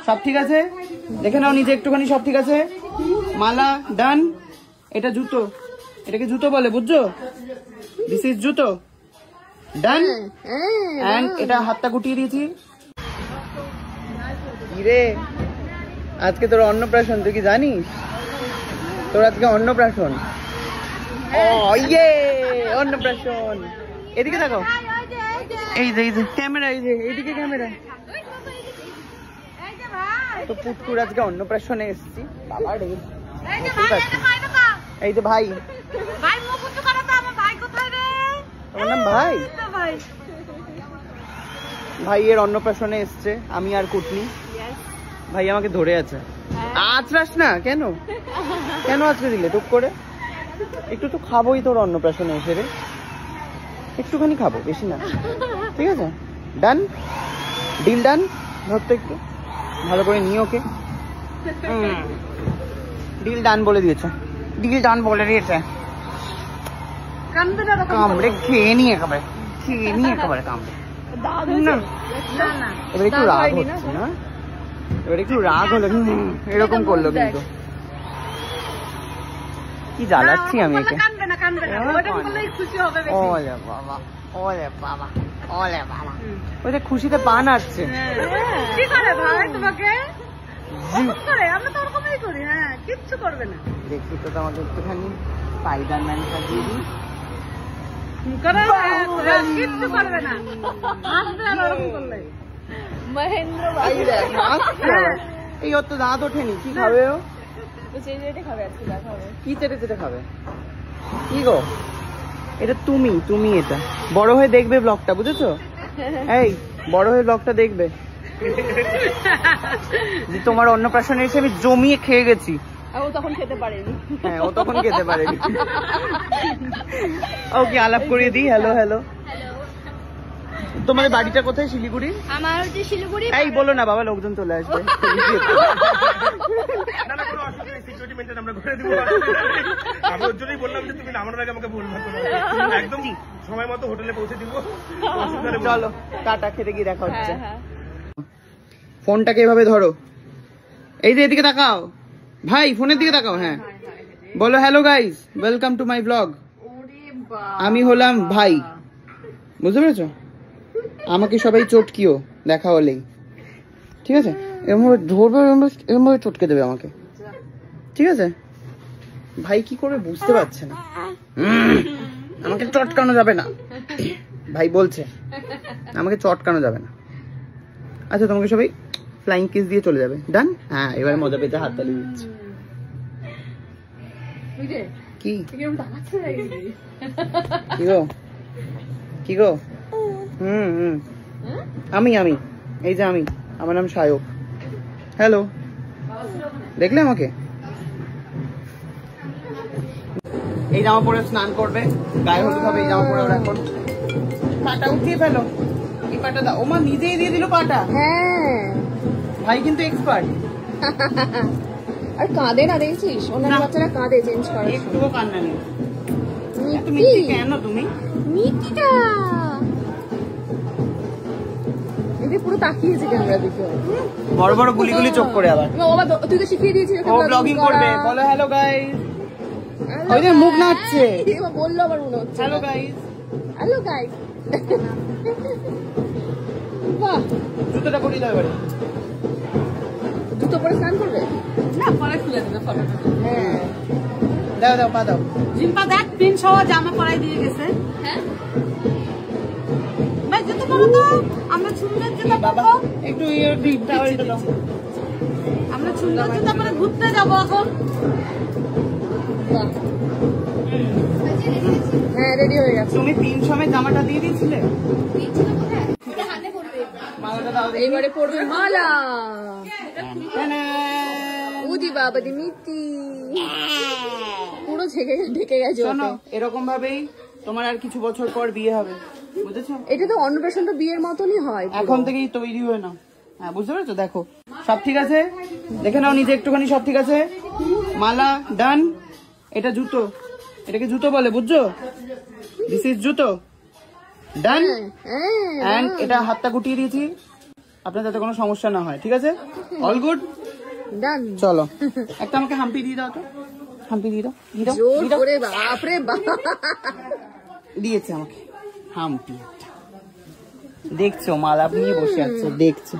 সব ঠিক আছে? দেখে নাও নিজে একটুখানি, সব ঠিক আছে? মালা ডান। এটা জুতো, এটাকে জুতো বলে, বুঝছো? দিস ইজ জুতো। ডান। এন্ড এটা হাতটা গুটিয়ে দিয়েছি। কিরে, আজকে তোর অন্নপ্রাশন, তুই কি জানিস? তোর আজকে অন্নপ্রাশন। ও ইয়ে, অন্নপ্রাশন। এদিকে দেখো, এই যে ক্যামেরা, এই যে এইদিকে ক্যামেরা। তো পুটকুর আজকে অন্নপ্রাশনে এসেছি। বাবা রে, এই যে ভাই, তোমার নাম ভাই? ভাইয়ের অন্নপ্রাশনে এসছে, আমি আর কুটনি। ভাই আমাকে ধরে আছে। আঁচড়াস না কেন? কেন আজকে দিলে টুক করে? একটু তো খাবোই তোর অন্নপ্রাশনে এসে রে, একটুখানি খাবো, বেশি না, ঠিক আছে? ডান, ডিল ডান। ধরতো একটু ভালো করে নিয়ে ওকে। ডিল ডান বলে দিয়েছে, ডিল ডান বলে দিয়েছে। কামড়ে খেয়ে নিয়ে একেবারে, খেয়ে নিয়ে একেবারে কামড়ে। এবার একটু রাগ হচ্ছে না, এবার একটু রাগ হলো, এরকম করলো কিন্তু। কি জ্বালাচ্ছি আমি একে। ওলে বাবা, ওলে বাবা, ওলে বাবা, ওই যে খুশিতে পা নাড়ছে। কি করে ভাই তোমাকে? আমরা তো ওরকমই করি, হ্যাঁ, কিচ্ছু করবে না। দেখি তো তোমাকে একটুখানি স্পাইডারম্যান সাজিয়ে দিই। কিচ্ছু করবে না, আসবে আর ওরকম করলে। মহেন্দ্র এই ওর তো দাঁত ওঠেনি, কি খাবে ও? খাবে আজকে, খাবে কি চেটে চেটে খাবে? কি গো, এটা তুমি, তুমি এটা বড় হয়ে দেখবে ব্লগটা, বুঝেছো? এই বড় হয়ে ব্লগটা দেখবে। তোমার অন্নপ্রাশনে এসে আমি জমিয়ে খেয়ে গেছি। ও তখন খেতে পারেনি। হ্যাঁ, ও তখন খেতে পারেনি। ওকে আলাপ করিয়ে দিই। Hello hello. তোমাদের বাড়িটা কোথায়? শিলিগুড়ি? আমার হচ্ছে শিলিগুড়ি। এই বলো না বাবা, লোকজন চলে আসবে। চলো টাটা, খেতে গিয়ে দেখা হচ্ছে। ফোনটাকে এভাবে ধরো, এই যে এদিকে তাকাও ভাই, ফোনের দিকে তাকাও। হ্যাঁ বলো, hello guys, welcome to my blog. আমি হলাম ভাই, বুঝতে পেরেছো? আমাকে সবাই চটকিও দেখা হলেই, ঠিক আছে? এরমভাবে ধরবে, এরমভাবে চটকে দেবে আমাকে, ঠিক আছে? ভাই কি করবে বুঝতে পারছে না, আমাকে চটকানো যাবে না। ভাই বলছে আমাকে চটকানো যাবে না। আচ্ছা, তোমাকে সবাই ফ্লাইং কিস দিয়ে চলে যাবে। ডান? হ্যাঁ, এবার মজা পেতে হাত তালি দিচ্ছে। কি কি গো, কি গো? আমি এই যে আমি, আমার নাম সায়ক। হ্যালো, দেখলে আমাকে? এই জামা পরে স্নান করবে, গায়ে হলুদ হবে, এই জামা পরে ওরা এখন। পাটা উঠিয়ে ফেলো, এই পাটা দাও। ওমা নিজেই দিয়ে দিল পাটা। হ্যাঁ, ভাই কিন্তু এক্সপার্ট। আর কাঁদে না, দেখছিস অন্যান্য বাচ্চারা কাঁদে চেঞ্জ করে, একটুও কান্না নেই। তুমি কেন, তুমি মিটিটা এটা পুরো তাকিয়েছে ক্যামেরা দিকে, বড় বড় গুলি গুলি চোখ করে। আবার বাবা তুই তো শিখিয়ে দিয়েছিস ও ব্লগিং করবে। বলো হ্যালো গাইস। ওই যে মুখ নাচছে, বললো আবার মনে হচ্ছে হ্যালো গাইস, হ্যালো গাইস। বাহ, জুতোটা পরিয়ে দাও এবারে। জুতো পরে স্নান করবে না? পরে খুলে দেবে ফটোটা। হ্যাঁ, দাও দাও, পা দাও। জিম্পা দেখ, পিন সহ জামা পরাই দিয়ে গেছে। হ্যাঁ ভাই, জুতো পরো তো, আমরা সুন্দর জুতো পরবো। একটু ইয়ে ডিপটা ওইটা দাও। আমরা সুন্দর জুতো পরে ঘুরতে যাবো এখন। হ্যাঁ, রেডি হয়ে গেছে। তুমি পিন সমেত জামাটা দিয়ে দিয়েছিলে? মালাটা দাও। এইবারে পড়বে মালা। উজি বাবা দি মিটি, পুরো ঢেকে গেছে। শোনো, এরকম ভাবেই তোমার আর কিছু বছর পর বিয়ে হবে, বুঝেছো? এটা তো অন্নপ্রাশন তো বিয়ের মতনই হয়, এখন থেকেই তৈরি হয়ে নাও। হ্যাঁ, বুঝতে পেরেছো? দেখো সব ঠিক আছে, দেখে নাও নিজে একটুখানি, সব ঠিক আছে? মালা ডান। এটা জুতো, এটাকে জুতো বলে, বুঝছো? দিস ইজ জুতো। ডান। এন্ড এটা হাতটা গুটিয়ে দিয়েছি। আপনার যাতে কোনো সমস্যা না হয়, ঠিক আছে? অল গুড, ডান। চলো একটা আমাকে হাম্পি দিয়ে দাও তো, হাম্পি দিয়ে দাও, জোর করে বাপ রে বাপ দিয়েছে আমাকে হাম্পি একটা। দেখছো মালা নিয়ে বসে আছে, দেখছো।